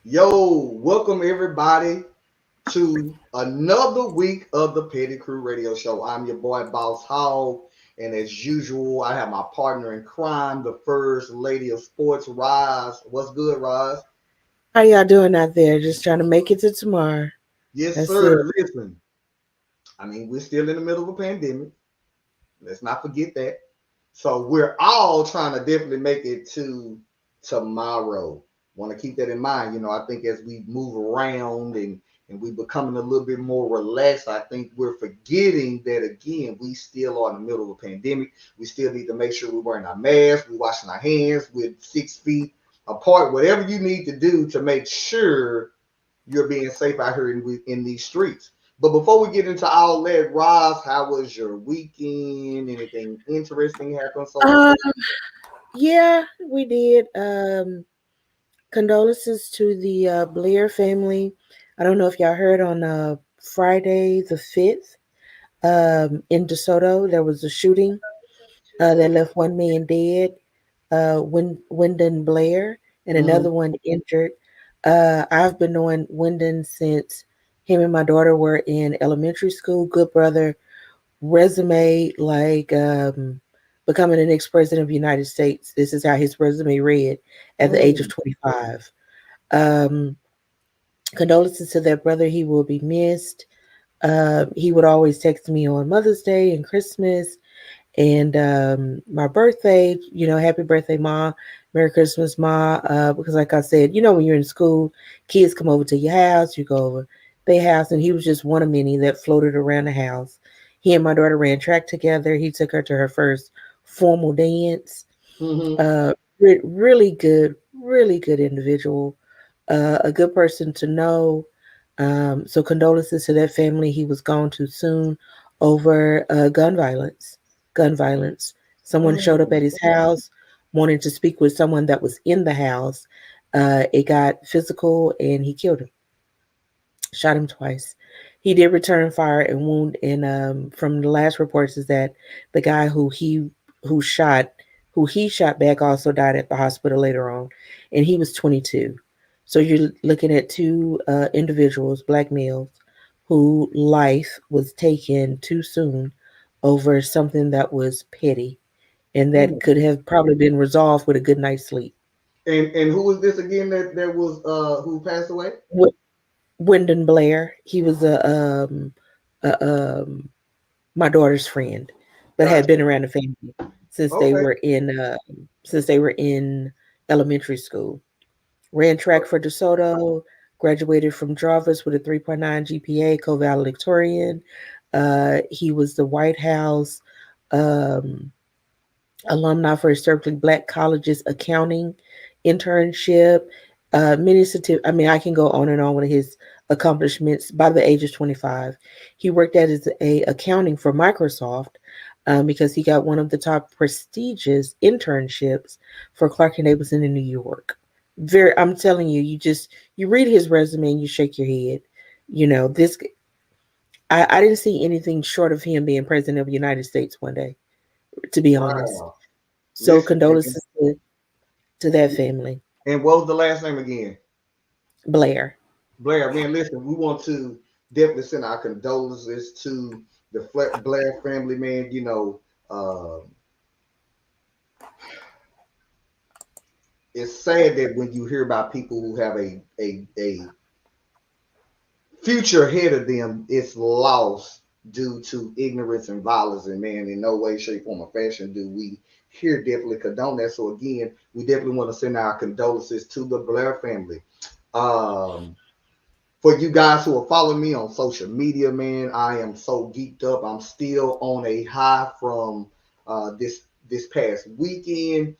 Yo, welcome everybody to another week of the Petty Crew Radio Show. I'm your boy Boss Hogg, and as usual, I have my partner in crime, the first lady of sports, Roz. What's good, Roz? How y'all doing out there? Just trying to make it to tomorrow. Yes, That's it. sir. Listen, we're still in the middle of a pandemic. Let's not forget that. So we're all trying to definitely make it to tomorrow. Want to keep that in mind. I think as we move around and we becoming a little bit more relaxed, I think we're forgetting that again, we still are in the middle of a pandemic. We still need to make sure we're wearing our masks, we're washing our hands with 6 feet apart, whatever you need to do to make sure you're being safe out here in these streets. But before we get into all that, Ross, how was your weekend? Anything interesting happened so far? Um, yeah, we did. Condolences to the Blair family. I don't know if y'all heard on Friday the 5th, in DeSoto, there was a shooting that left one man dead, Wyndon Blair, and Mm-hmm. another one injured. I've been knowing Wyndon since him and my daughter were in elementary school. Good brother, resume like becoming the next president of the United States. This is how his resume read at the age of Mm. 25. Um, Condolences to that brother. He will be missed. He would always text me on Mother's Day and Christmas and my birthday. Happy birthday, Ma. Merry Christmas, Ma. Because, like I said, when you're in school, kids come over to your house, you go over their house, and he was just one of many that floated around the house. He and my daughter ran track together. He took her to her first formal dance. Mm-hmm. Uh, really good individual, a good person to know. So condolences to that family. He was gone too soon over gun violence. Gun violence. Someone showed up Mm. at his house wanting to speak with someone that was in the house. It got physical and he killed him, shot him twice. He did return fire and wound, and from the last reports is that the guy who shot who he shot back also died at the hospital later on, and he was 22. So you're looking at two individuals, black males, who life was taken too soon over something that was petty and that Mm. could have probably been resolved with a good night's sleep. And who was this again that was who passed away? Wyndon Blair, he was a my daughter's friend, but had been Gotcha. around the family since they Okay. were in elementary school. Ran track for DeSoto, graduated from Jarvis with a 3.9 GPA, co-valedictorian. He was the White House um, alumni for historically black colleges accounting internship. Many I mean, I can go on and on with his accomplishments. By the age of 25, he worked as a accounting for Microsoft because he got one of the top prestigious internships for Clark and Abelson in New York. I'm telling you, you read his resume and you shake your head. This I didn't see anything short of him being president of the United States one day, to be honest. Wow. So Listen, man. condolences to that family. And what was the last name again? Blair. Blair, man, listen, we want to definitely send our condolences to the Blair family, man. It's sad that when you hear about people who have a future ahead of them, it's lost due to ignorance and violence. And man, in no way, shape, form, or fashion do we here definitely condone that. So again, we definitely want to send our condolences to the Blair family. Um, for you guys who are following me on social media, man, I am so geeked up. I'm still on a high from this past weekend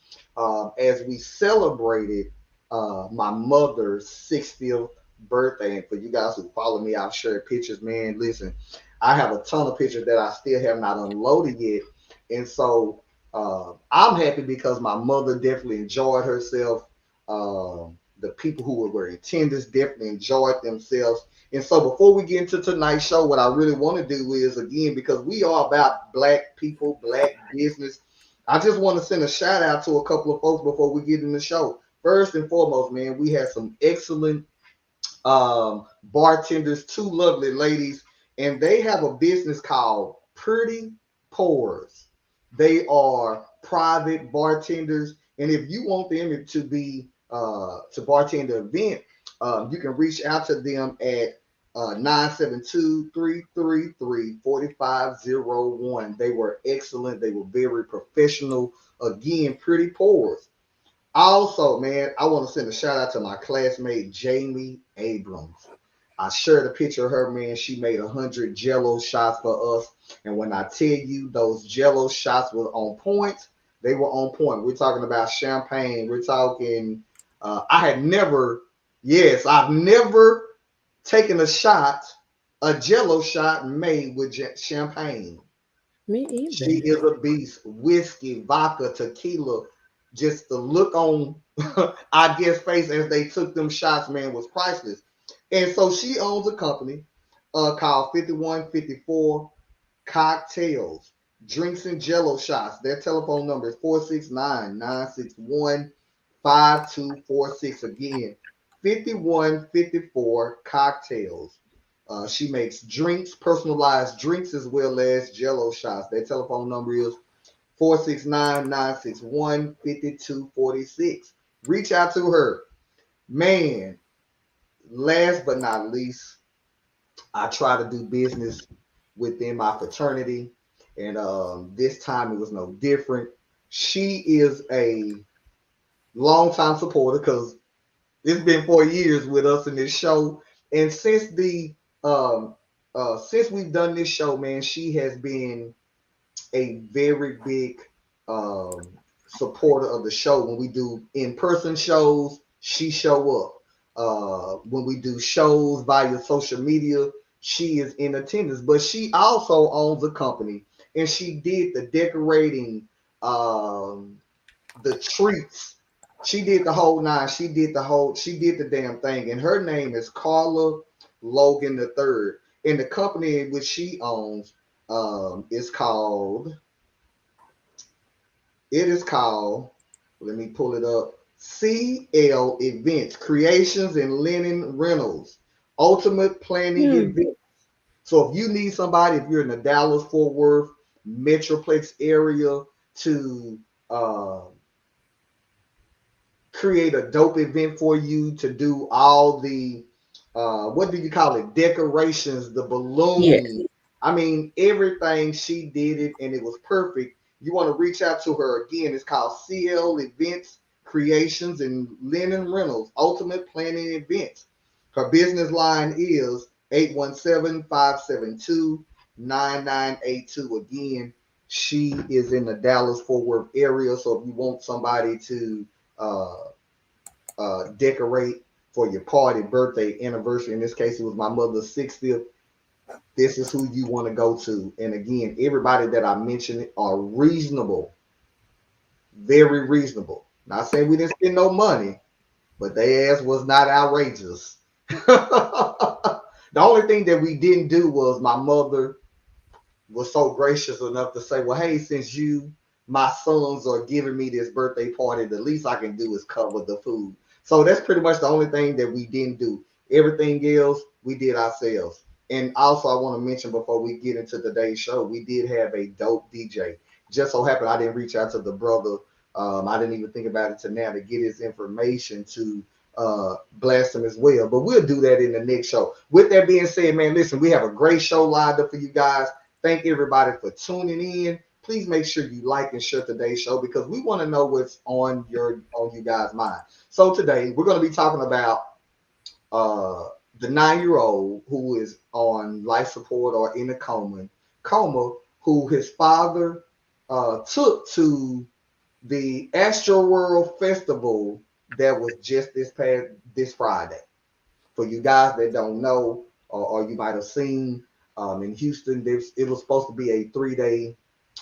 as we celebrated my mother's 60th birthday. And for you guys who follow me, I've shared pictures, man. Listen, I have a ton of pictures that I still have not unloaded yet, and so I'm happy because my mother definitely enjoyed herself. The people who were in attendance definitely enjoyed themselves. And so before we get into tonight's show, what I really want to do is again, because we are about black people, black business, I just want to send a shout out to a couple of folks before we get in the show. First and foremost, man, we had some excellent bartenders, two lovely ladies, and they have a business called Pretty Pours. They are private bartenders, and if you want them to be to bartend the event, you can reach out to them at 972 They were excellent. They were very professional. Again, Pretty Pours. Also, man, I want to send a shout out to my classmate Jamie Abrams. I shared a picture of her, man. She made 100 Jello shots for us, and when I tell you those Jello shots were on point, they were on point. We're talking about champagne. We're talking. I had never, yes, I've never taken a shot, a Jello shot made with champagne. Me She either. is a beast. Whiskey, vodka, tequila. Just the look on I guess face as they took them shots, man, was priceless. And so she owns a company called 5154 Cocktails, Drinks and Jello Shots. Their telephone number is 469-961-5246. Again, 5154 Cocktails. She makes drinks, personalized drinks, as well as Jello shots. Their telephone number is 469-961-5246. Reach out to her. Man, last but not least, I try to do business within my fraternity, and this time it was no different. She is a longtime supporter because it's been 4 years with us in this show, and um, since we've done this show, man, she has been a very big um, supporter of the show. When we do in-person shows, she show up. When we do shows via social media, she is in attendance. But she also owns a company, and she did the decorating, um, the treats. She did the whole nine. She did the damn thing. And her name is Carla Logan the Third. And the company which she owns is called it is called, let me pull it up, CL Events, Creations and Linen Rentals, Ultimate Planning Hmm. Event. So if you need somebody, if you're in the Dallas Fort Worth Metroplex area to uh, create a dope event for you, to do all the what do you call it, decorations, the Yes. balloons, I mean everything, she did it and it was perfect. You want to reach out to her. Again, it's called CL Events, Creations and Linen Rentals, Ultimate Planning Events. Her business line is 817-572-9982. Again, she is in the Dallas Fort Worth area, so if you want somebody to uh, decorate for your party, birthday, anniversary. In this case, it was my mother's 60th. This is who you want to go to. And again, everybody that I mentioned are reasonable, very reasonable. Not saying we didn't spend no money, but their ass was not outrageous. The only thing that we didn't do was my mother was so gracious enough to say, well, hey, since you, my sons, are giving me this birthday party, the least I can do is cover the food. So that's pretty much the only thing that we didn't do. Everything else we did ourselves. And also, I want to mention before we get into today's show, we did have a dope DJ. Just so happened I didn't reach out to the brother. I didn't even think about it to now to get his information to blast him as well. But we'll do that in the next show. With that being said, man, listen, we have a great show lined up for you guys. Thank everybody for tuning in. Please make sure you like and share today's show because we want to know what's on you guys' mind. So today we're going to be talking about uh, the 9-year-old who is on life support or in a coma, who his father took to the Astroworld Festival that was just this Friday. For you guys that don't know, or you might have seen in Houston, it was supposed to be a 3-day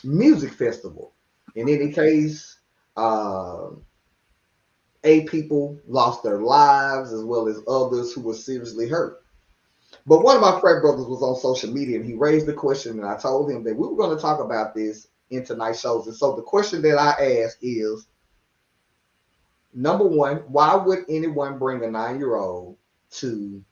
music festival. In any case, uh, 8 people lost their lives as well as others who were seriously hurt. But one of my frat brothers was on social media and he raised the question, and I told him that we were going to talk about this in tonight's shows. And so the question that I asked is, number one, why would anyone bring a 9-year-old to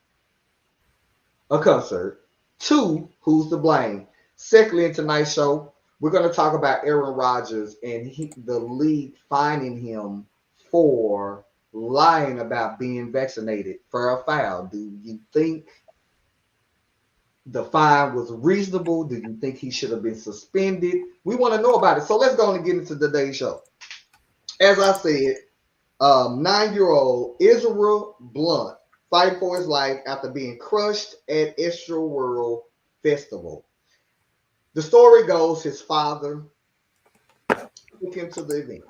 a concert. Two, who's to blame? Secondly, in tonight's show, we're going to talk about Aaron Rodgers and the league fining him for lying about being vaccinated for a foul. Do you think the fine was reasonable? Do you think he should have been suspended? We want to know about it. So let's go on and get into today's show. As I said, 9-year-old Israel Blunt fight for his life after being crushed at Astroworld Festival. The story goes his father took him to the event.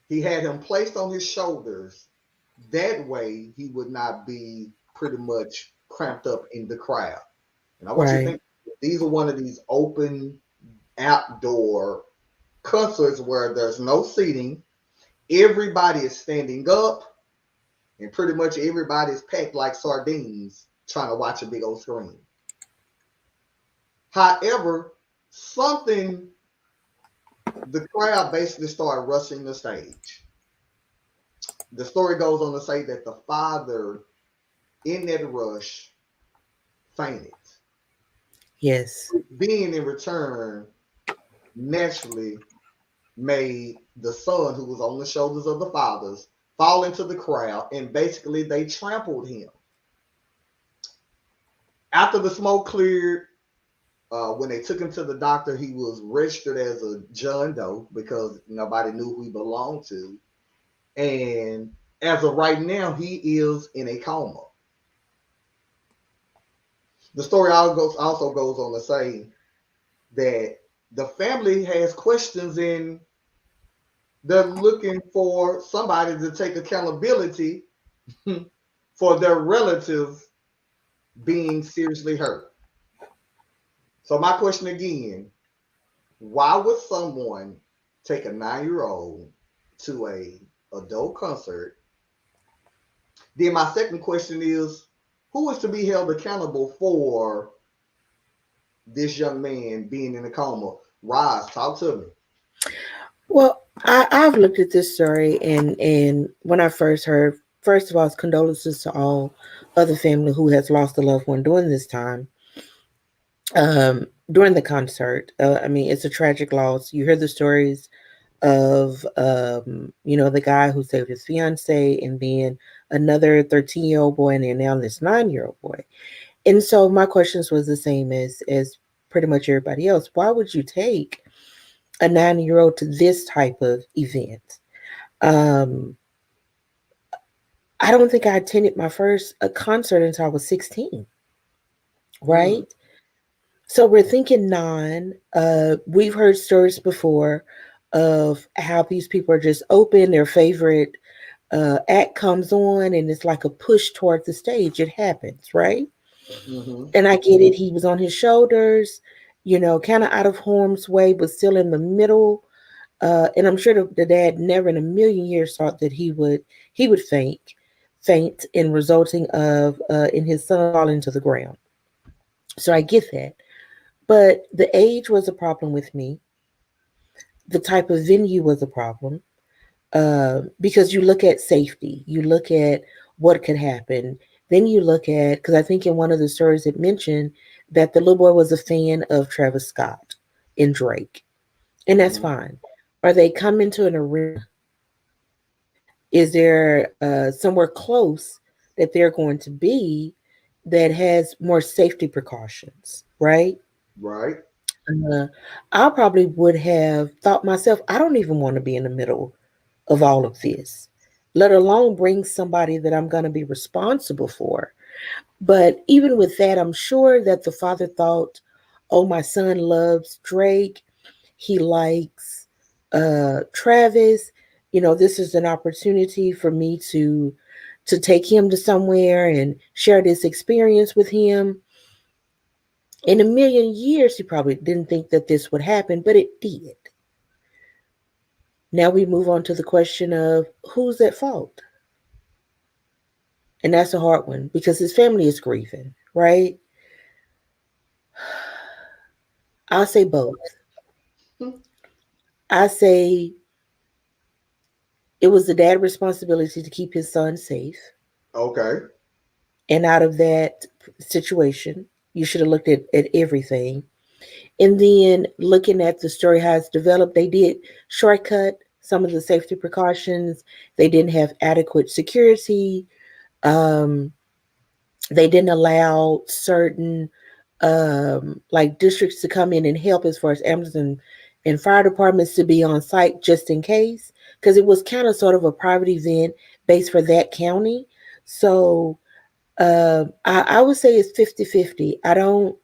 He had him placed on his shoulders. That way he would not be pretty much cramped up in the crowd. And I want you to Right. think these are one of these open outdoor concerts where there's no seating. Everybody is standing up, and pretty much everybody is packed like sardines trying to watch a big old screen. However, something the crowd basically started rushing the stage. The story goes on to say that the father, in that rush, fainted. Yes. Being in return, naturally made the son, who was on the shoulders of the fathers, fall into the crowd, and basically they trampled him. After the smoke cleared, when they took him to the doctor, he was registered as a John Doe because nobody knew who he belonged to. And as of right now, he is in a coma. The story also goes on to say that the family has questions and they're looking for somebody to take accountability for their relative being seriously hurt. So my question again, why would someone take a 9-year-old to a adult concert? Then my second question is, who is to be held accountable for this young man being in a coma? Roz, talk to me. Well, I've looked at this story, and when I first heard, first of all, condolences to all other family who has lost a loved one during this time. During the concert, I mean, it's a tragic loss. You hear the stories of, the guy who saved his fiance, and then another 13-year-old boy, and then now this 9-year-old boy. And so my questions was the same as pretty much everybody else. Why would you take a 9-year-old to this type of event? Um, I don't think I attended my first a concert until I was 16, Mm, right? So we're thinking nine. We've heard stories before of how these people are just open, their favorite act comes on, and it's like a push toward the stage. It happens, right? mm-hmm, And I get it. He was on his shoulders, kind of out of harm's way, but still in the middle. And I'm sure the dad never in a million years thought that he would faint, in resulting of in his son falling to the ground. So I get that, but the age was a problem with me. The type of venue was a problem, because you look at safety, you look at what could happen, then you look at, because I think in one of the stories it mentioned that the little boy was a fan of Travis Scott and Drake, and that's mm-hmm. fine. Are they coming to an arena? Is there somewhere close that they're going to be that has more safety precautions, right? Right. Uh, I probably would have thought myself, I don't even want to be in the middle of all of this, let alone bring somebody that I'm going to be responsible for. But even with that, I'm sure that the father thought, oh, my son loves Drake. He likes Travis. This is an opportunity for me to take him to somewhere and share this experience with him. In a million years, he probably didn't think that this would happen, but it did. Now we move on to the question of who's at fault. And that's a hard one because his family is grieving, right? I'll say both. I say it was the dad's responsibility to keep his son safe. Okay. And out of that situation, you should have looked at everything. And then looking at the story, how it's developed, they did shortcut some of the safety precautions. They didn't have adequate security. Um, they didn't allow certain like districts to come in and help as far as ambulance and fire departments to be on site just in case, because it was kind of sort of a private event based for that county. So I would say it's 50-50. I don't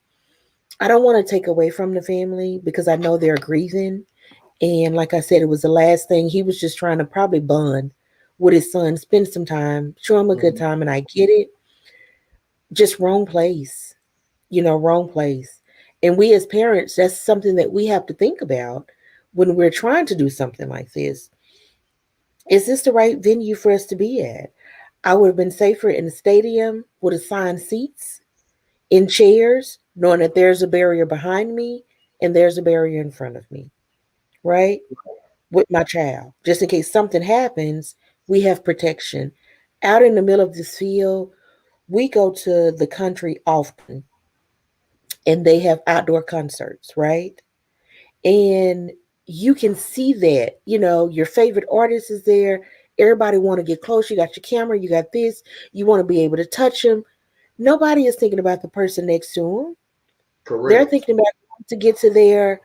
want to take away from the family because I know they're grieving. And like I said, it was the last thing. He was just trying to probably bond with his son, spend some time, show him a good Mhm. time. And I get it. Just wrong place, wrong place. And we as parents, that's something that we have to think about when we're trying to do something like this. Is this the right venue for us to be at? I would have been safer in the stadium with assigned seats, in chairs, knowing that there's a barrier behind me and there's a barrier in front of me, right? With my child. Just in case something happens, we have protection. Out in the middle of this field, we go to the country often and they have outdoor concerts, right? And you can see that, your favorite artist is there. Everybody want to get close. You got your camera, you got this. You want to be able to touch them. Nobody is thinking about the person next to them. They're Correct. thinking about to get to their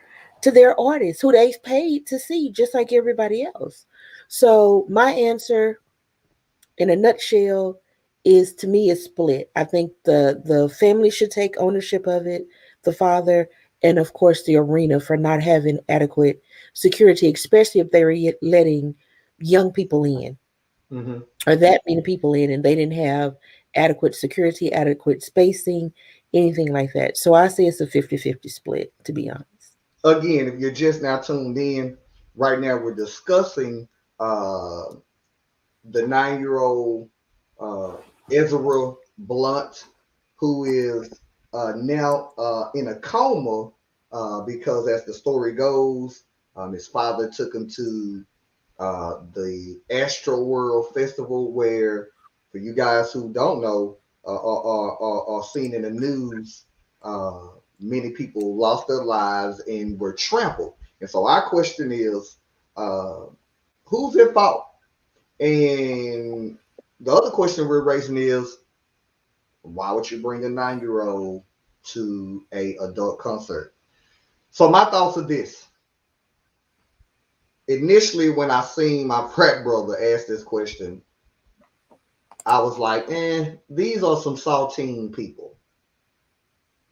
artist who they've paid to see, just like everybody else. So my answer, in a nutshell, is to me is split. I think the family should take ownership of it, the father, and of course the arena for not having adequate security, especially if they were letting young people in Hmm. or that many people in, and they didn't have adequate security, adequate spacing, anything like that. So I say it's a 50-50 split, to be honest. Again, if you're just now tuned in, right now we're discussing uh, the 9-year-old uh, Ezra Blunt, who is now in a coma because, as the story goes, his father took him to the Astroworld Festival, where, for you guys who don't know or seen in the news, uh, many people lost their lives and were trampled. And so our question is, uh, who's at fault? And the other question we're raising is, why would you bring a 9-year-old to a adult concert? So my thoughts are this. Initially, when I seen my prep brother ask this question, I was like, these are some saltine people.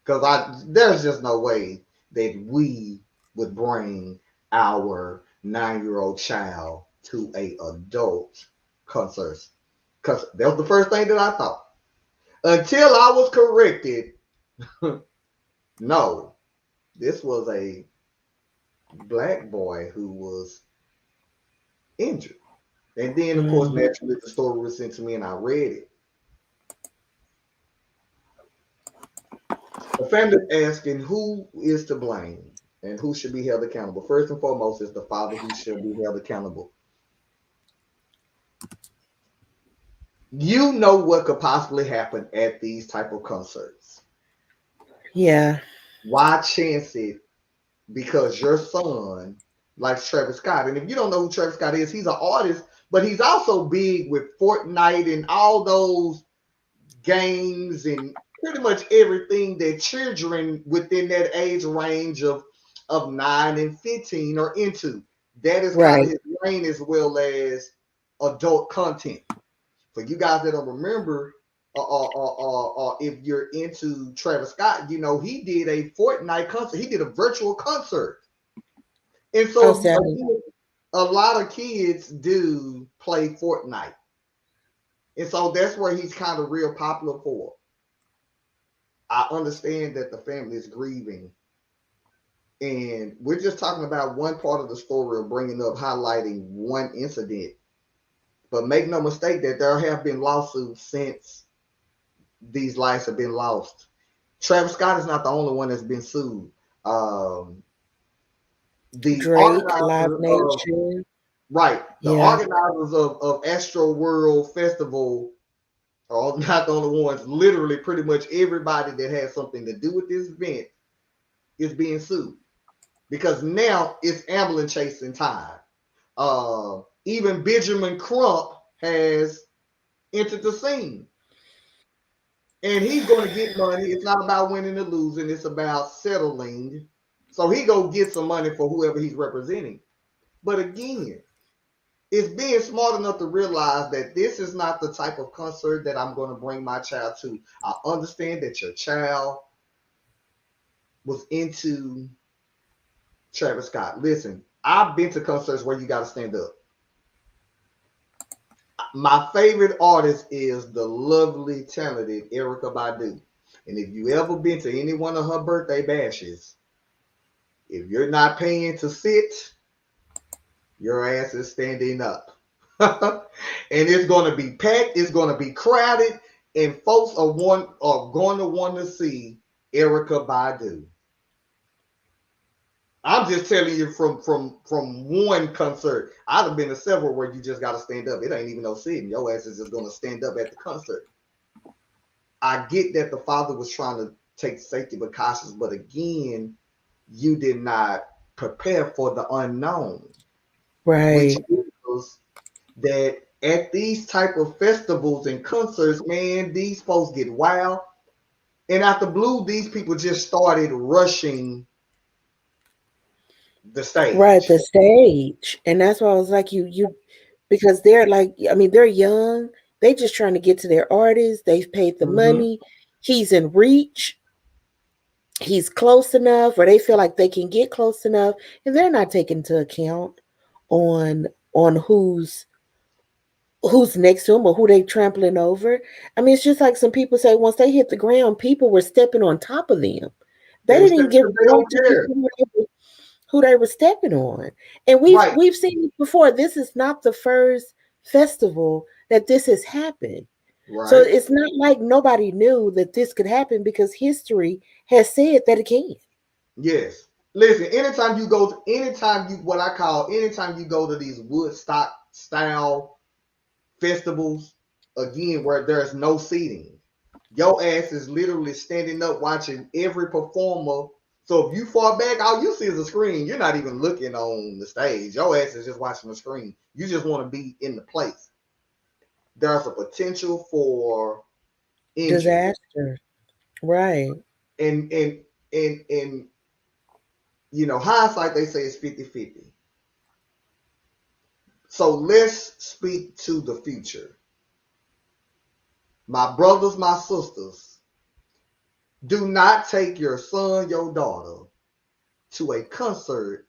Because there's just no way that we would bring our 9-year-old child to a adult concert. Because that was the first thing that I thought. Until I was corrected, no, this was a black boy who was injured. And then, of course, Mhm. naturally, the story was sent to me and I read it. The family asking who is to blame and who should be held accountable. First and foremost, is the father who should be held accountable. You know what could possibly happen at these type of concerts. Yeah. Why chance it because your son likes Travis Scott? And if you don't know who Travis Scott is, he's an artist, but he's also big with Fortnite and all those games and pretty much everything that children within that age range of 9 and 15 are into. That is kind of Right. his lane, as well as adult content. For you guys that don't remember, if you're into Travis Scott, he did a Fortnite concert. He did a virtual concert. And Oh, so, Sally. again, a lot of kids do play Fortnite. And so that's where he's kind of real popular for. I understand that the family is grieving, and we're just talking about one part of the story of bringing up, highlighting one incident. But make no mistake that there have been lawsuits since these lives have been lost. Travis Scott is not the only one that's been sued. Um, the Drake, Live organizer of Nation. right, the Yeah. organizers of Astro World Festival All not the only ones. Literally, pretty much everybody that has something to do with this event is being sued because now it's ambulance chasing time. Even Benjamin Crump has entered the scene, and he's going to get money. It's not about winning or losing; it's about settling. So he go get some money for whoever he's representing. But again, it's being smart enough to realize that this is not the type of concert that I'm going to bring my child to. I understand that your child was into Travis Scott. Listen, I've been to concerts where you got to stand up. My favorite artist is the lovely, talented Erica Badu. And if you ever been to any one of her birthday bashes, if you're not paying to sit, your ass is standing up. And it's going to be packed, it's going to be crowded, and folks are going to want to see Erica Badu. I'm just telling you from one concert. I've been to several where you just got to stand up. It ain't even no sitting. Your ass is just going to stand up at the concert. I get that the father was trying to take safety precautions, but again, you did not prepare for the unknown, which Right. is that at these type of festivals and concerts, man, these folks get wild. And out the blue, these people just started rushing the Right, stage. the stage. And that's why I was like, you because they're like, I mean, they're young. They just trying to get to their artist. They've paid the Mm-hmm. money. He's in reach. He's close enough, or they feel like they can get close enough, and they're not taking into account on who's next to him or who they trampling over. I mean, it's just like some people say once they hit the ground, people were stepping on top of them. They They were didn't even stepping give because they room don't to care. people who they were stepping on. And we've Right, we've seen this before. This is not the first festival that this has happened. So right. it's not like nobody knew that this could happen because history has said that it can. Yes. Listen, anytime you what I call anytime you go to these Woodstock style festivals, again where there's no seating, your ass is literally standing up watching every performer. So if you fall back, all you see is a screen. You're not even looking on the stage. Your ass is just watching the screen. You just want to be in the place. There's a potential for injury. Disaster. Right. And hindsight they say is 50-50. So let's speak to the future. My brothers, my sisters, do not take your son, your daughter to a concert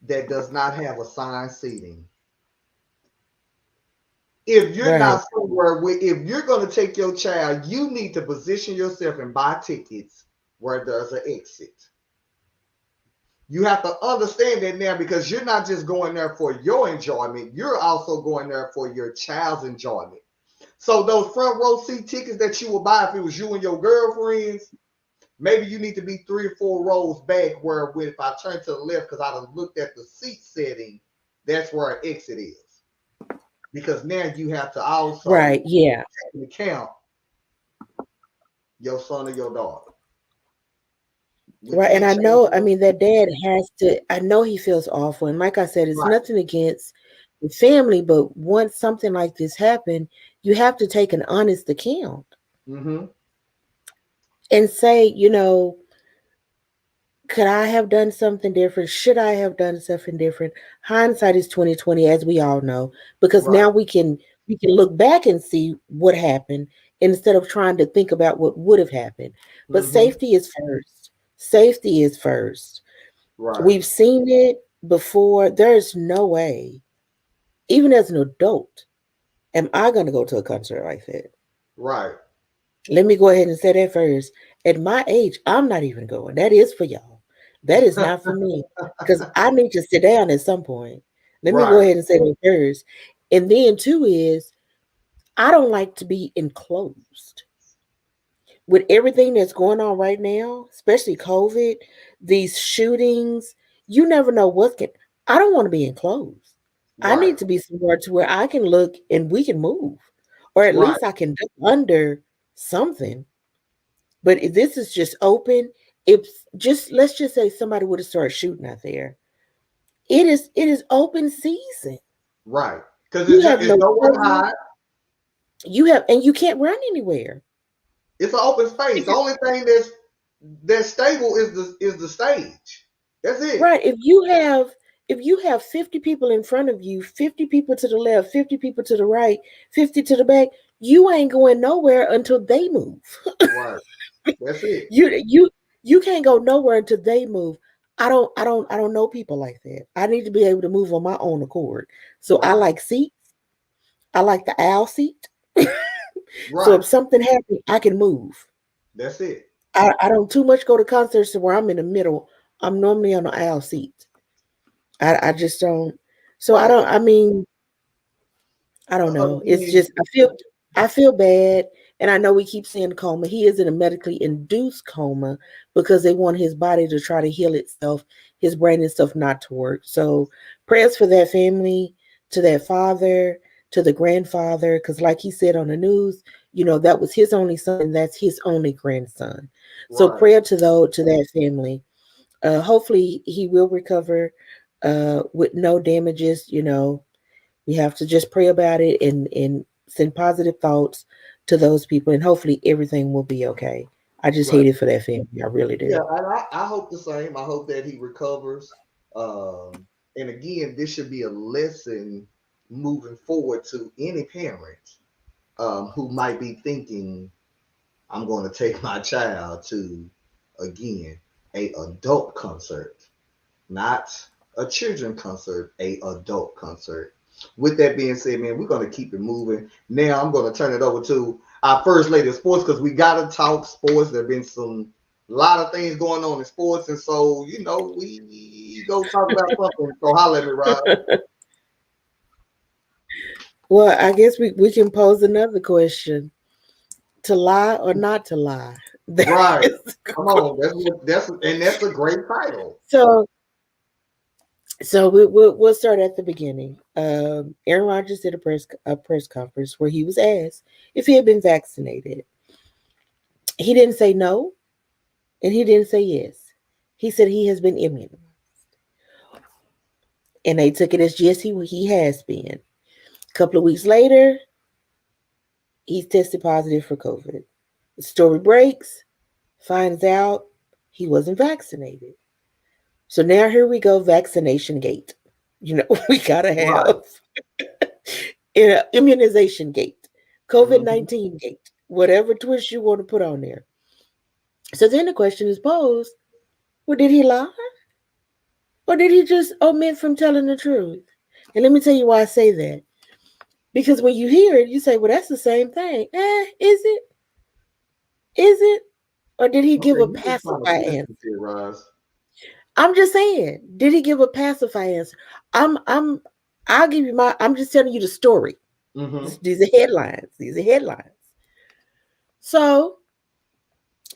that does not have assigned seating. If you're Right. not somewhere where, if you're going to take your child, you need to position yourself and buy tickets where there's an exit. You have to understand that now because you're not just going there for your enjoyment, you're also going there for your child's enjoyment. So those front row seat tickets that you would buy if it was you and your girlfriends, maybe you need to be 3 or 4 rows back where when if I turn to the left because I done looked at the seat setting, that's where an exit is. Because now you have to also Right. Yeah. take into account your son or your daughter. We Right. And can't I change know, I them. mean, that dad has to, I know he feels awful. And like I said, it's Right. nothing against the family, but once something like this happened, you have to take an honest account Mm-hmm. and say, could I have done something different? Should I have done something different? Hindsight is 2020, as we all know, because Right. now we can look back and see what happened instead of trying to think about what would have happened. But Mm-hmm. safety is first. Safety is first. Right. We've seen it before. There's no way, even as an adult, am I going to go to a concert like that. Right. Let me go ahead and say that first. At my age, I'm not even going. That is for y'all. That is not for me because I need to sit down at some point. Let me go Right. ahead and say that first. And then, two, is I don't like to be enclosed with everything that's going on right now, especially COVID, these shootings. You never know what's going. I don't want to be enclosed. I Right. need to be somewhere to where I can look and we can move. or at Right, least I can duck under something. But if this is just open, if just let's just say somebody would have started shooting out there, it is open season. right. Because You have it's no nowhere to cover. hide. And you can't run anywhere. It's an open space. The only thing that's stable is the stage. That's it. Right. If you have 50 people in front of you, 50 people to the left, 50 people to the right, 50 to the back, you ain't going nowhere until they move. Right. That's it. You can't go nowhere until they move. I don't know people like that. I need to be able to move on my own accord. So I Right. like seats. I like the aisle seat. So Right. if something happens, I can move. That's it. I don't too much go to concerts where I'm in the middle. I'm normally on the aisle seat. I just don't. So I Right. don't. I mean, I don't know. It's Again, just I feel bad, and I know we keep saying coma. He is in a medically induced coma because they want his body to try to heal itself, his brain and stuff not to work. So prayers for that family, to that father, to the grandfather, because like he said on the news, that was his only son, and that's his only grandson. So right. prayer to that family. Hopefully he will recover with no damages. We have to just pray about it and send positive thoughts to those people, and hopefully everything will be okay. I just Right. hate it for that family. I really Yeah, do. and I hope the same. I hope that he recovers. And again, this should be a lesson moving forward to any parent who might be thinking, I'm going to take my child to, again, a adult concert, not a children concert, a adult concert. With that being said, man, we're going to keep it moving. Now I'm going to turn it over to our first lady of sports because we got to talk sports. There have been a lot of things going on in sports, and so we go talk about something. So holla at me, Rod. Well, I guess we can pose another question: to lie or not to lie? Right. Come on. That's a great title. so we'll start at the beginning. Aaron Rodgers did a press conference where he was asked if he had been vaccinated. He didn't say no, and he didn't say yes. He said he has been immunized. And they took it as yes, he has been. A couple of weeks later, he's tested positive for COVID. The story breaks, finds out he wasn't vaccinated. So now here we go, vaccination gate. We gotta Right. have immunization gate, COVID Hmm. 19 gate, whatever twist you want to put on there. So then the question is posed: well, did he lie? Or did he just omit from telling the truth? And let me tell you why I say that. Because when you hear it, you say, well, that's the same thing. Is it? Is it? Or did he give Okay, a you just trying to pacifier twist answer? it here, Roz. I'm just saying, did he give a pacifier answer? I'm I'll give you I'm just telling you the story. Hmm. These are headlines. These are headlines. So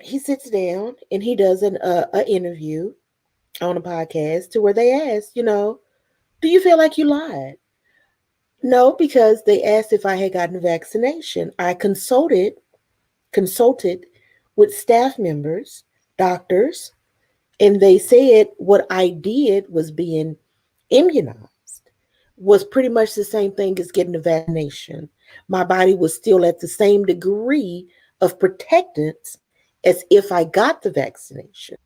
he sits down and he does a interview on a podcast to where they ask, do you feel like you lied? No, because they asked if I had gotten a vaccination. I consulted with staff members, doctors, and they said what I did was being immunized was pretty much the same thing as getting a vaccination. My body was still at the same degree of protectance as if I got the vaccination.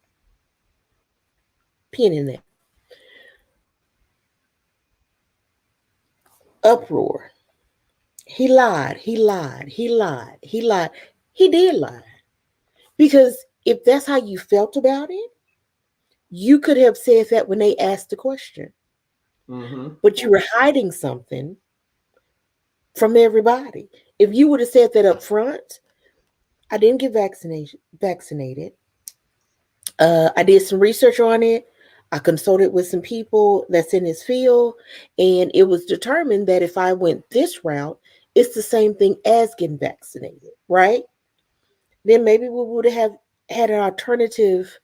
Pin in there. Uproar. He lied. He lied. He lied. He lied. He did lie. Because if that's how you felt about it, you could have said that when they asked the question. Hmm. But you were hiding something from everybody. If you would have said that up front, I didn't get vaccinated. I did some research on it. I consulted with some people that's in this field, and it was determined that if I went this route, it's the same thing as getting vaccinated, right? Then maybe we would have had an alternative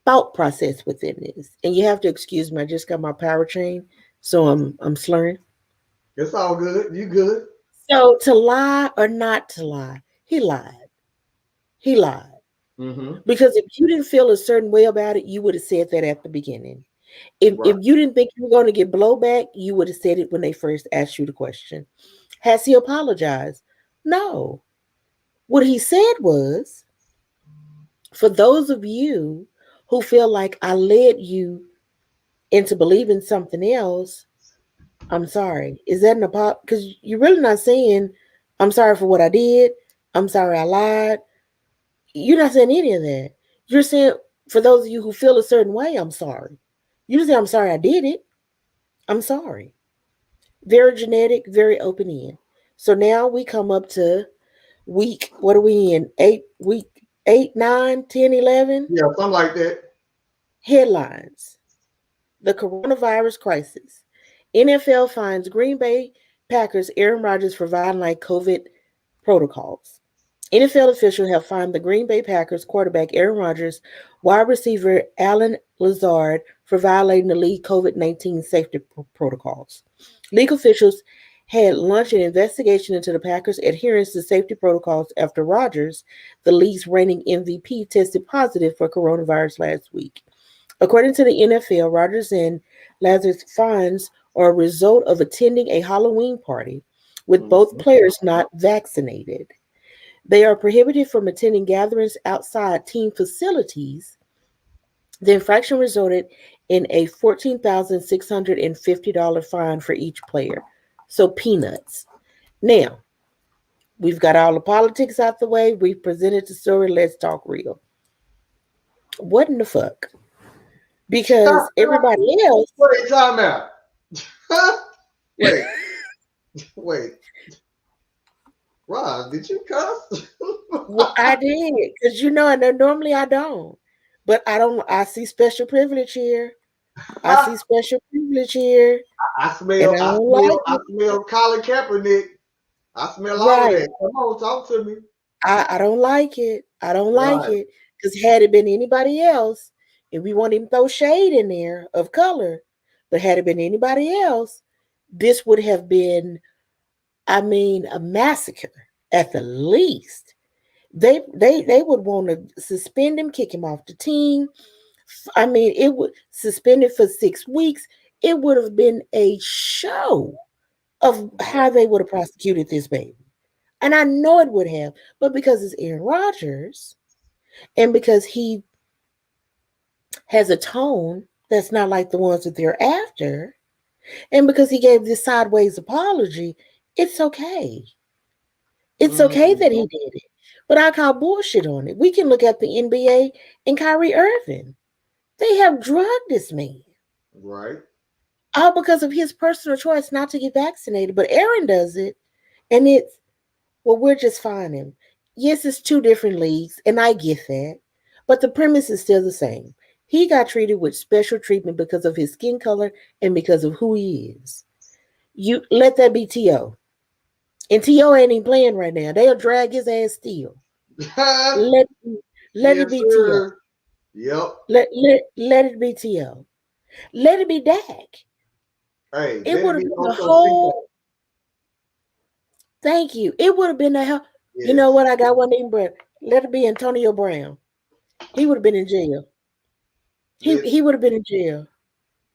thought process within this. And you have to excuse me, I just got my power chain, so I'm slurring. It's all good. You good. So to lie or not to lie, he lied. He lied. Mm-hmm. Because if you didn't feel a certain way about it, you would have said that at the beginning. If Right. you didn't think you were going to get blowback, you would have said it when they first asked you the question. Has he apologized? No. What he said was, for those of you who feel like I led you into believing something else, I'm sorry. Is that an apology? Because you're really not saying, I'm sorry for what I did. I'm sorry I lied. You're not saying any of that. You're saying, for those of you who feel a certain way, I'm sorry. You just say, I'm sorry I did it. I'm sorry. Very genetic, very open end. So now we come up to week, what are we in? Week 8, 9, 10, 11. Yeah, something like that. Headlines: the coronavirus crisis. NFL finds Green Bay Packers Aaron Rodgers for violating COVID protocols. NFL officials have fined the Green Bay Packers quarterback Aaron Rodgers, wide receiver Alan Lazard for violating the league COVID-19 safety protocols. League officials had launched an investigation into the Packers' adherence to safety protocols after Rodgers, the league's reigning MVP, tested positive for coronavirus last week. According to the NFL, Rodgers and Lazard's fines are a result of attending a Halloween party with both Mm-hmm. players not vaccinated. They are prohibited from attending gatherings outside team facilities. The infraction resulted in a $14,650 fine for each player. So peanuts. Now, we've got all the politics out the way. We've presented the story. Let's talk real. What in the fuck? Because everybody else, Wait, time out. Wait, wait. Roz, did you cuss? well, I did. Because I know normally I don't. But I don't, I see special privilege here. I see special privilege here. I And smell, I I don't smell, like I it. smell Colin Kaepernick. I smell all of Right. that. Come on, talk to me. I don't like it. I don't like Right. it. Because had it been anybody else, and we won't even throw shade in there of color, but had it been anybody else, this would have been, I mean, a massacre at the least. They would want to suspend him, kick him off the team. I mean, it would suspended for 6 weeks. It would have been a show of Yep. how they would have prosecuted this baby. And I know it would have, but because it's Aaron Rodgers and because he has a tone that's not like the ones that they're after, and because he gave this sideways apology, it's okay. It's okay that he Mm-hmm. did it. But I call bullshit on it. We can look at the NBA and Kyrie Irving. They have drugged this man. Right. All because of his personal choice not to get vaccinated. But Aaron does it, and it's, well, we're just fine him. Yes, it's two different leagues, and I get that. But the premise is still the same. He got treated with special treatment because of his skin color and because of who he is. You let that be T.O. And T.O. ain't even playing right now. They'll drag his ass still. Let, let it Yes, be T.O. sir. Yep. Let it be T.O. Let it be Dak. Hey, It let would it have be been the Uncle C. whole, thank you. It would have been the hell. You know Yes. what? I got one name, but let it be Antonio Brown. He would have been in jail. He Listen. would have been in jail.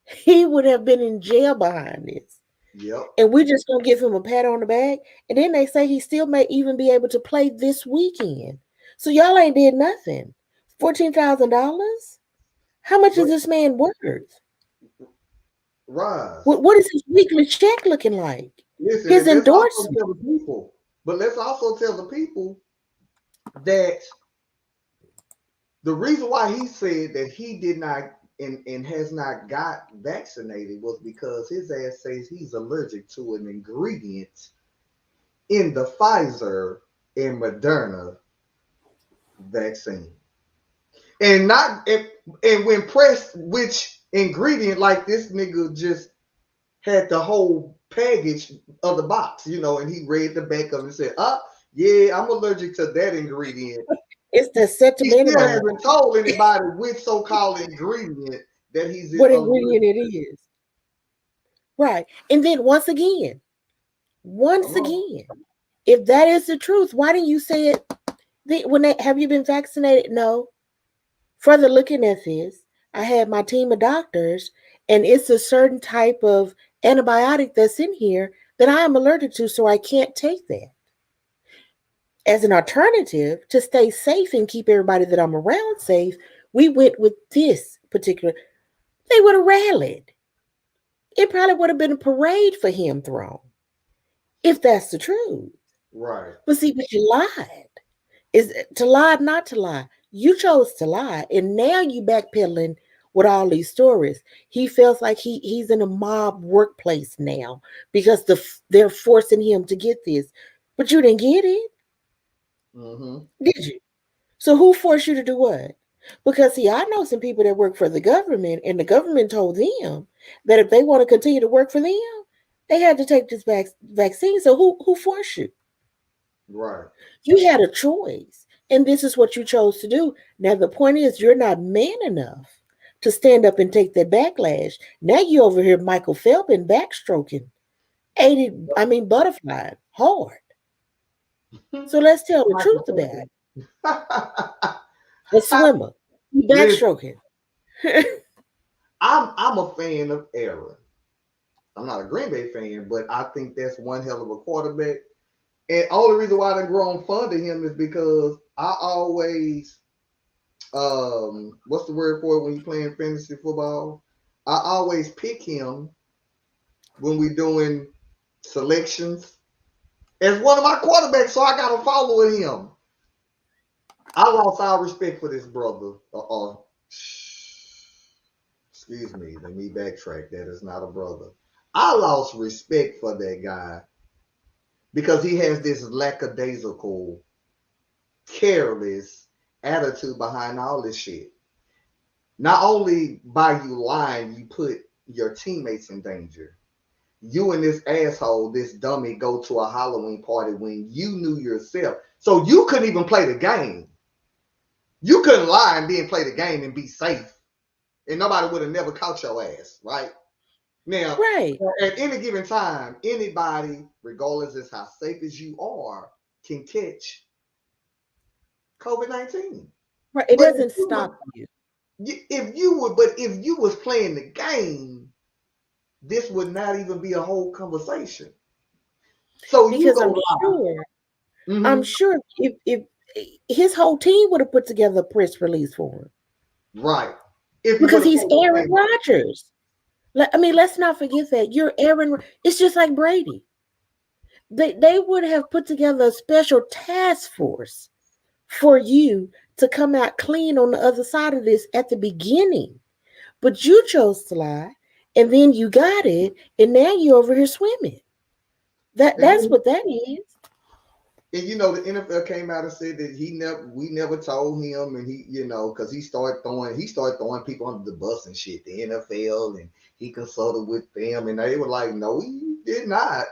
He would have been in jail behind this. Yep. And we're just gonna give him a pat on the back. And then they say he still may even be able to play this weekend. So y'all ain't did nothing. $14,000? How much is But this man worth? Roz, What is his weekly check looking like? listen, His and let's also endorsement. tell the people. But let's also tell the people that the reason why he said that he did not and has not got vaccinated was because his ass says he's allergic to an ingredient in the Pfizer and Moderna vaccine. And not and when pressed which ingredient, like this nigga just had the whole package of the box, and he read the back of it and said, yeah, I'm allergic to that ingredient. It's the He still sentimental. hasn't told anybody which so-called ingredient that he's What ingredient allergic it to. is. Right. And then once Come on. again, If that is the truth, why didn't you say it when they have you been vaccinated? No. Further looking at this, I had my team of doctors, and it's a certain type of antibiotic that's in here that I am allergic to, so I can't take that. As an alternative to stay safe and keep everybody that I'm around safe, we went with this particular. They would have rallied. It probably would have been a parade for him thrown, if that's the truth. Right. But see, but you lied. Is to lie, not to lie. You chose to lie, and now you backpedaling with all these stories. He feels like he's in a mob workplace now because they're forcing him to get this, but you didn't get it, Mm-hmm. did you? So who forced you to do what? Because see, I know some people that work for the government, and the government told them that if they want to continue to work for them, they had to take this vaccine. So who forced you? Right. You had a choice, and this is what you chose to do. Now, the point is, you're not man enough to stand up and take that backlash. Now you over here, Michael Phelps, backstroking, 80, I mean, butterfly, hard. So let's tell the Michael truth about it. Phelps. A swimmer, you Listen, backstroking. I'm a fan of Aaron. I'm not a Green Bay fan, but I think that's one hell of a quarterback. And only reason why I grown fond of him is because I always what's the word for it when you playing fantasy football? I always pick him when we doing selections as one of my quarterbacks, so I gotta follow him. I lost all respect for this brother. Excuse me, let me backtrack. That is not a brother. I lost respect for that guy because he has this lackadaisical, careless attitude behind all this shit. Not only by you lying, you put your teammates in danger. You and this asshole, this dummy, go to a Halloween party when you knew yourself. So you couldn't even play the game. You couldn't lie and then play the game and be safe. And nobody would have never caught your ass, right? Now, Right. at any given time, anybody, regardless of how safe as you are, can catch COVID-19. Right. It But doesn't stop you. if you was playing the game, this would not even be a whole conversation. So you Because go I'm lie. sure, I'm Mm-hmm. sure if his whole team would have put together a press release for him. Right. If you would Because have he's played the Aaron game. Rodgers. I mean, let's not forget that you're Aaron. It's just like Brady. They would have put together a special task force for you to come out clean on the other side of this at the beginning. But you chose to lie, and then you got it, and now you're over here swimming. And That's then what that is. and you know the NFL came out and said that we never told him and he because he started throwing people under the bus and shit, the NFL, and he consulted with them and they were like, no, you did not.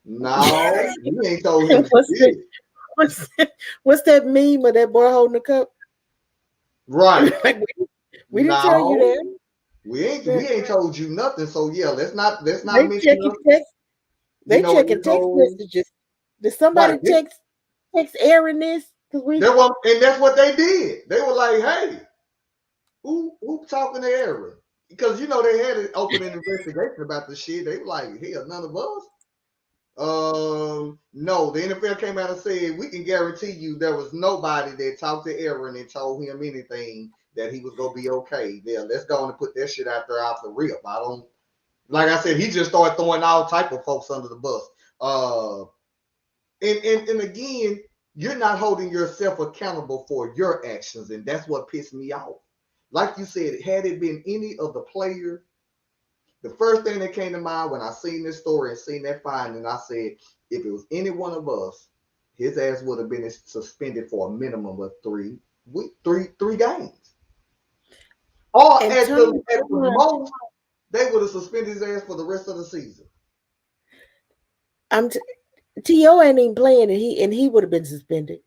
No, you ain't told him what's that? shit. What's that meme of that boy holding the cup? Right. Like we didn't tell you No, that. we ain't told you nothing. So yeah, let's not They mention checking us. text. You They know, checking text assholes. messages. Did somebody Right. text Aaron this? Cause we And that's what they did. They were like, hey, who talking to Aaron? Because they had an open investigation about the shit. They were like, hell, none of us. No, the NFL came out and said we can guarantee you there was nobody that talked to Aaron and told him anything that he was gonna be okay. Yeah, let's go on and put that shit out there off the rip. I don't like I said, he just started throwing all type of folks under the bus. Uh, and again, you're not holding yourself accountable for your actions, and that's what pissed me off. Like you said, had it been any of the players, the first thing that came to mind when I seen this story and seen that finding, I said, if it was any one of us, his ass would have been suspended for a minimum of three games. Or and at the Tony at the most, they would have suspended his ass for the rest of the season. I'm T.O. ain't even playing, and he would have been suspended.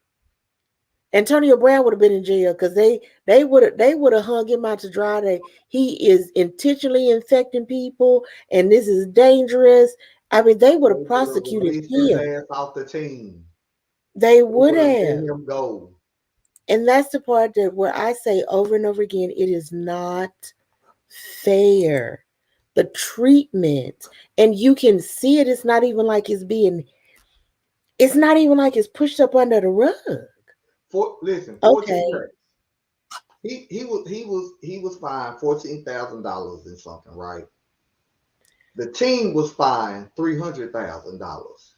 Antonio Brown would have been in jail because they would have hung him out to dry. That he is intentionally infecting people, and this is dangerous. I mean, they would They have could have prosecuted released his him. ass off the team. They They would would have let have. him go. And that's the part that where I say over and over again, it is not fair. The treatment. And you can see it. It's not even like it's pushed up under the rug. Listen, 14 Okay. years. He was fined $14,000 and something, right? The team was fined $300,000.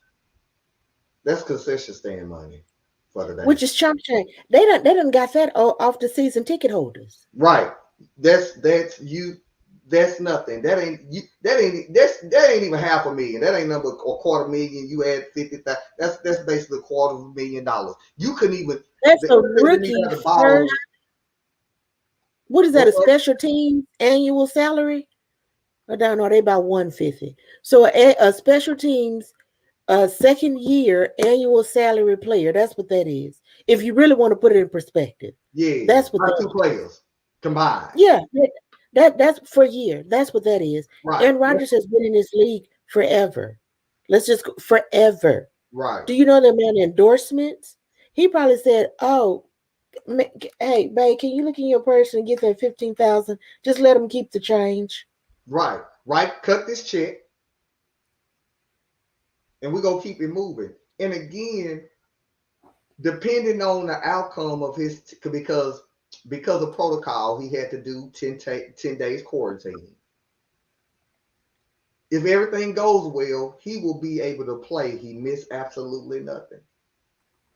That's concession stand money for the day. Which is chump change. They done got that off the season ticket holders. Right. That's you. That's nothing. That ain't you. That ain't even half a million. That ain't number a quarter million. You add 50,000. That's basically $250,000. You couldn't even. That's The a NFL didn't even rookie have the balls. first. What is that? What's A up? special team annual salary? I don't know. They about 150. So a special teams second year annual salary player. That's what that is. If you really want to put it in perspective, Yeah, that's what not that two is. players combined. Yeah, that's for a year. That's what that is. Right. Aaron Rodgers has been in this league forever. Let's just go forever. Right. Do you know that man endorsements? He probably said, "Oh, hey, babe, can you look in your purse and get that 15,000? Just let him keep the change." Right. Right. Cut this check, and we're gonna keep it moving. And again, depending on the outcome of his, because of protocol, he had to do 10 days quarantine. If everything goes well, he will be able to play. He missed absolutely nothing.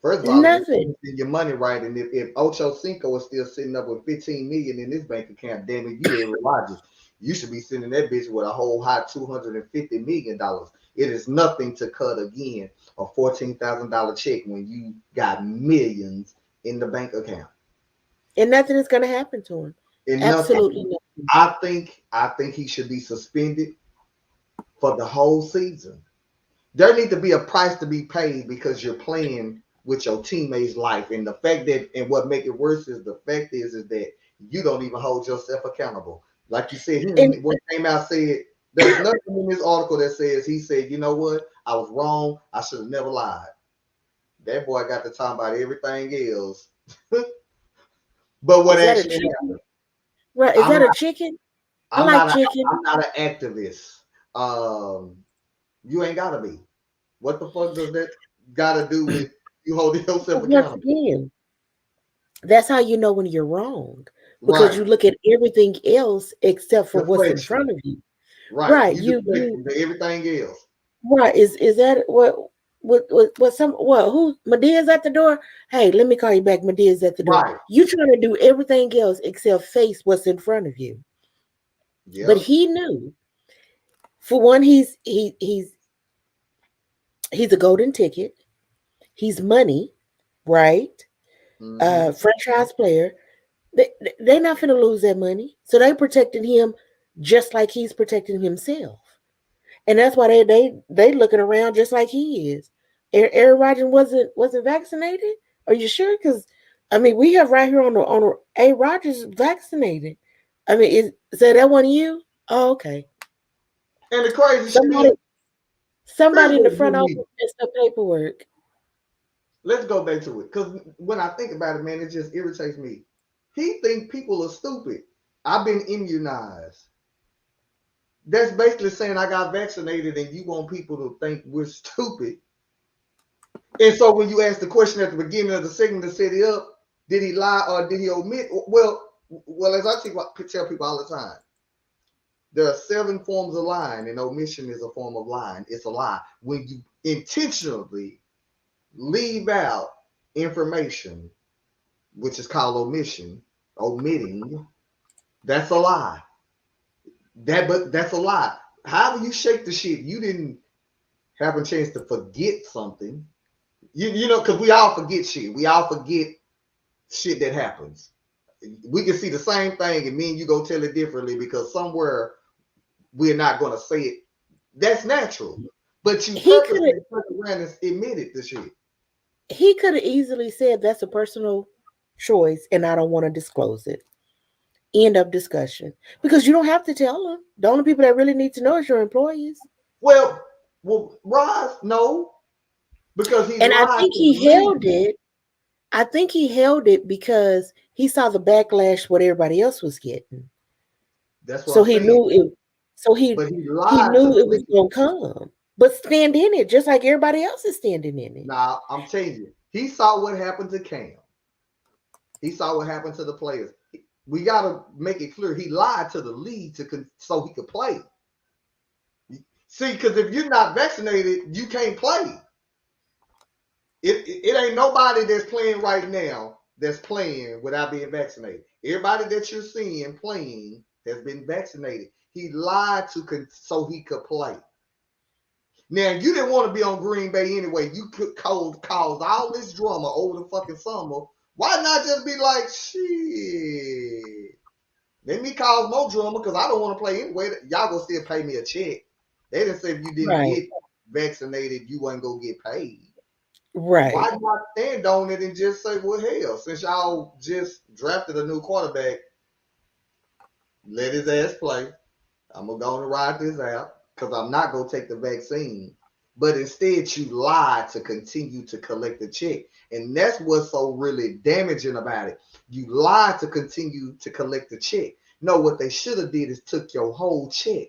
First of all, if Nothing. you spend your money right, and if Ocho Cinco is still sitting up with 15 million in his bank account, damn it, you Aaron Rodgers, you should be sending that bitch with a whole high $250 million. It is nothing to cut again a $14,000 check when you got millions in the bank account. And nothing is going to happen to him. And nothing. Absolutely nothing. I think he should be suspended for the whole season. There need to be a price to be paid because you're playing with your teammates' life. And the fact that, and what make it worse is the fact is that you don't even hold yourself accountable. Like you said, And what came out said, there's nothing in this article that says he said, you know what, I was wrong. I should have never lied. That boy got to talk about everything else. But what is that a actually chicken? happened? Right. Is I'm that a not chicken? I I'm like not a chicken. I'm not an activist. Um you ain't gotta be. What the fuck does that gotta do with you holding yourself But once accountable? again, that's how you know when you're wrong. Because Right. you look at everything else except for what's in Deflection. front of you. Right. Right. You deflect from everything else. Right. Is that what some what who Medea's at the door? Hey, let me call you back. Medea's at the door. Right. You trying to do everything else except face what's in front of you. But Yep. he knew. For one, he's a golden ticket. He's money, right? Mm-hmm. Franchise player. They're not finna lose that money. So they protecting him just like he's protecting himself. And that's why they looking around just like he is. Aaron Rodgers wasn't vaccinated. Are you sure? Because I mean, we have right here on the A Rodgers vaccinated. I mean, so that one you? Oh, okay. And the crazy shit Somebody is, here's somebody in the what front blew office me. messed up paperwork. Let's go back to it. Because when I think about it, man, it just irritates me. He think people are stupid. I've been immunized. That's basically saying I got vaccinated and you want people to think we're stupid. And so when you ask the question at the beginning of the segment to set it up, did he lie or did he omit? Well, as I tell people all the time, there are 7 forms of lying, and omission is a form of lying. It's a lie. When you intentionally leave out information, which is called omission, omitting, that's a lie. But that's a lie. However you shake the shit, you didn't have a chance to forget something. You know, because we all forget shit. We all forget shit that happens. We can see the same thing, and me and you go tell it differently because somewhere we're not going to say it. That's natural. But you He could have purposely turned around and admitted the shit. he could have easily said that's a personal choice and I don't want to disclose it. End of discussion. Because you don't have to tell them. The only people that really need to know is your employees. Well, Well, Roz, no, because he And I lied think to the he held league. it. I think he held it because he saw the backlash what everybody else was getting. That's what So I'm he saying. knew it. So But he he lied to knew the it was league. gonna come. But stand in it, just like everybody else is standing in it. Now, I'm telling you, he saw what happened to Cam. He saw what happened to the players. We got to make it clear he lied to the league so he could play. See, because if you're not vaccinated, you can't play. It ain't nobody that's playing right now that's playing without being vaccinated. Everybody that you're seeing playing has been vaccinated. He lied so he could play. Now you didn't want to be on Green Bay anyway. You could cause all this drama over the fucking summer. Why not just be like, shit? Let me cause more drama because I don't want to play anyway. Y'all gonna still pay me a check. They didn't say if you didn't Right. get vaccinated, you wasn't gonna get paid. Why Right. not stand on it and just say, well, hell, since y'all just drafted a new quarterback, let his ass play. I'm gonna go and ride this out because I'm not gonna take the vaccine. But instead, you lied to continue to collect the check, and that's what's so really damaging about it. You lied to continue to collect the check. No, what they should have did is took your whole check.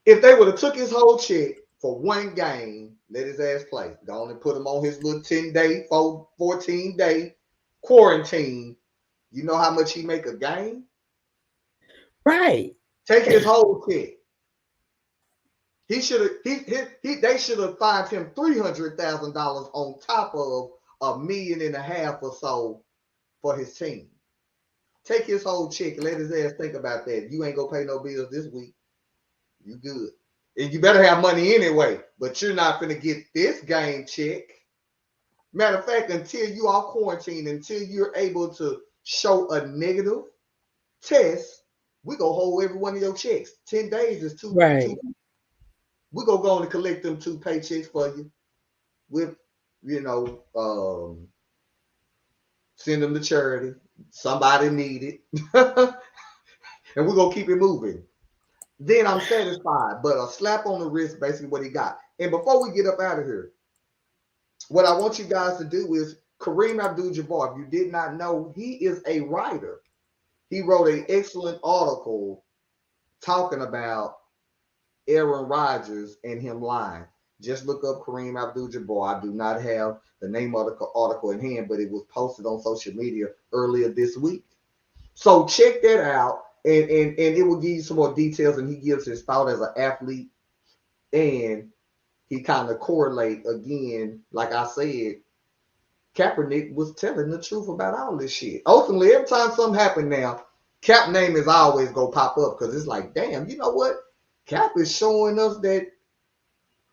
If they would have took his whole check for one game, let his ass play. Go on and put him on his little 10-day, 14-day quarantine. You know how much he make a game? Right. Take his whole check. He should have. They should have fined him $300,000 on top of $1.5 million or so for his team. Take his whole check. Let his ass think about that. You ain't gonna pay no bills this week. You good. And you better have money anyway. But you're not gonna get this game check. Matter of fact, until you are quarantined, until you're able to show a negative test, we gonna hold every one of your checks. 10 days is two. Right. We gonna go and collect them two paychecks for you. With send them to charity. Somebody need it, and we're gonna keep it moving. Then I'm satisfied. But a slap on the wrist, basically what he got. And before we get up out of here, what I want you guys to do is Kareem Abdul-Jabbar. If you did not know, he is a writer. He wrote an excellent article talking about Aaron Rodgers and him lying. Just look up Kareem Abdul-Jabbar. I do not have the name of the article in hand, but it was posted on social media earlier this week. So check that out, and it will give you some more details. And he gives his thought as an athlete, and he kind of correlate again, like I said, Kaepernick was telling the truth about all this shit. Ultimately, every time something happened now, Cap name is always gonna pop up because it's like, damn, you know what? Cap is showing us that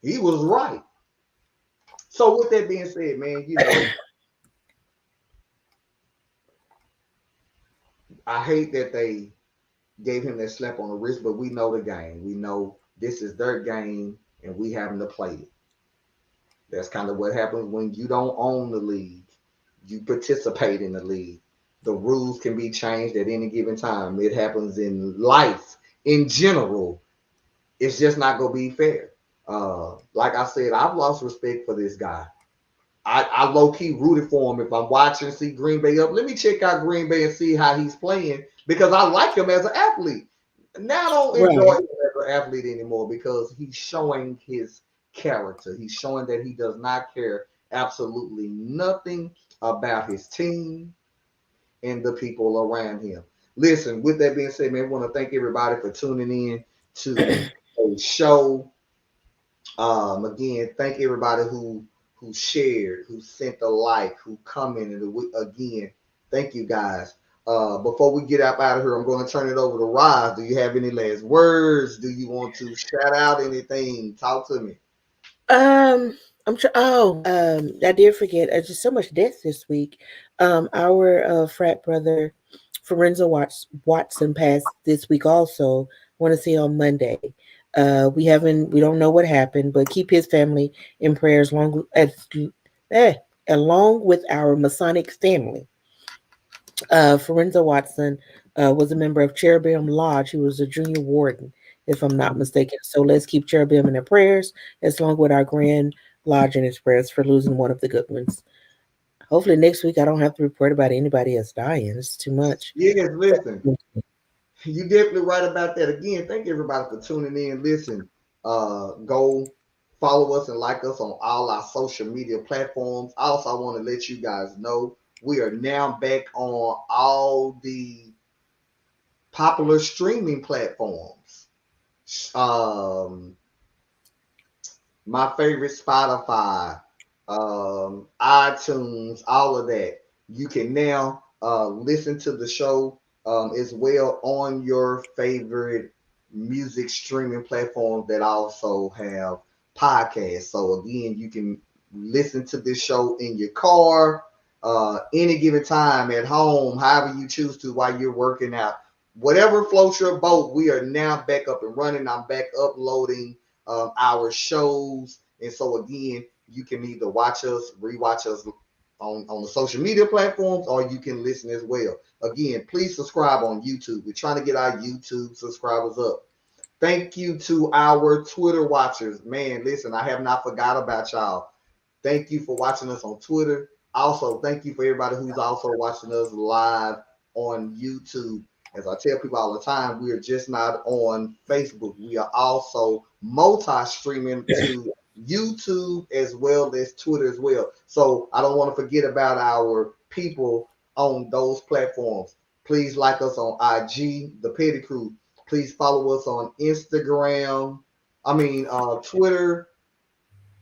he was right. So with that being said, man, I hate that they gave him that slap on the wrist, but we know the game. We know this is their game and we having to play it. That's kind of what happens when you don't own the league. You participate in the league. The rules can be changed at any given time. It happens in life in general. It's just not gonna be fair. Like I said, I've lost respect for this guy. I low key rooted for him. If I'm watching, see Green Bay up, let me check out Green Bay and see how he's playing because I like him as an athlete. Now I don't enjoy Right. him as an athlete anymore because he's showing his character. He's showing that he does not care absolutely nothing about his team and the people around him. Listen, with that being said, man, I want to thank everybody for tuning in to a show. Again, thank everybody who shared, who sent a like, who commented. Again, thank you guys. Before we get up out of here, I'm going to turn it over to Roz. Do you have any last words? Do you want to shout out anything? Talk to me. I'm sure. Oh, I did forget. Just so much death this week. Our frat brother, Watson, passed this week. Also, want to see on Monday. We don't know what happened, but keep his family in prayers, eh, along with our Masonic family. Forenza Watson was a member of Cherubim Lodge. He was a junior warden. if I'm not mistaken. So let's keep cherubim in their prayers, as long with our grand lodge in his prayers for losing one of the good ones. Hopefully next week I don't have to report about anybody else dying. It's too much. Yes, listen. You definitely right about that. Again, thank everybody for tuning in. Listen, go follow us and like us on all our social media platforms. Also, I want to let you guys know we are now back on all the popular streaming platforms. Um, my favorite Spotify, iTunes, all of that. You can now listen to the show as well on your favorite music streaming platforms that also have podcasts. So again, you can listen to this show in your car, any given time at home, however you choose to while you're working out. Whatever floats your boat, we are now back up and running. I'm back uploading our shows. And so again, you can either watch us, rewatch us on the social media platforms, or you can listen as well. Again, please subscribe on YouTube. We're trying to get our YouTube subscribers up. Thank you to our Twitter watchers. Man, listen, I have not forgot about y'all. Thank you for watching us on Twitter. Also, thank you for everybody who's also watching us live on YouTube. As I tell people all the time, we are just not on Facebook. We are also multi-streaming to YouTube as well as Twitter as well. So I don't want to forget about our people on those platforms. Please like us on IG, The Petty Crew. Please follow us on Instagram. Twitter,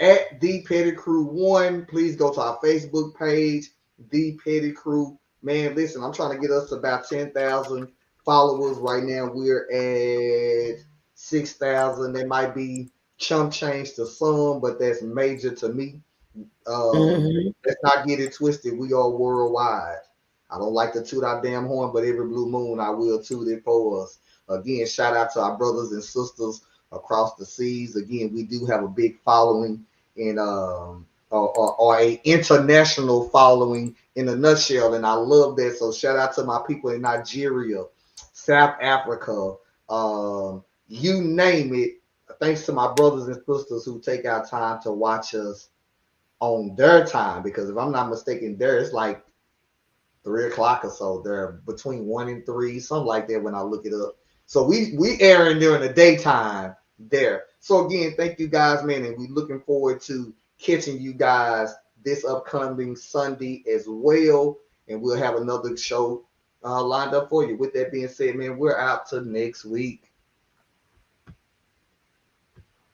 at The Petty Crew One. Please go to our Facebook page, The Petty Crew. Man, listen, I'm trying to get us to about 10,000 followers right now. We're at 6,000. They might be chump change to some, but that's major to me. Hmm. Let's not get it twisted. We are worldwide. I don't like to toot our damn horn, but every blue moon I will toot it for us. Again, shout out to our brothers and sisters across the seas. Again, we do have a big following in or a international following in a nutshell, and I love that. So shout out to my people in Nigeria, South Africa, you name it. Thanks to my brothers and sisters who take our time to watch us on their time, because if I'm not mistaken, there it's like 3 o'clock or so. They're between 1 and 3, something like that when I look it up. So we airing during the daytime there. So again, thank you guys, man, and we looking forward to catching you guys this upcoming Sunday as well, and we'll have another show lined up for you. With that being said, man, we're out to next week.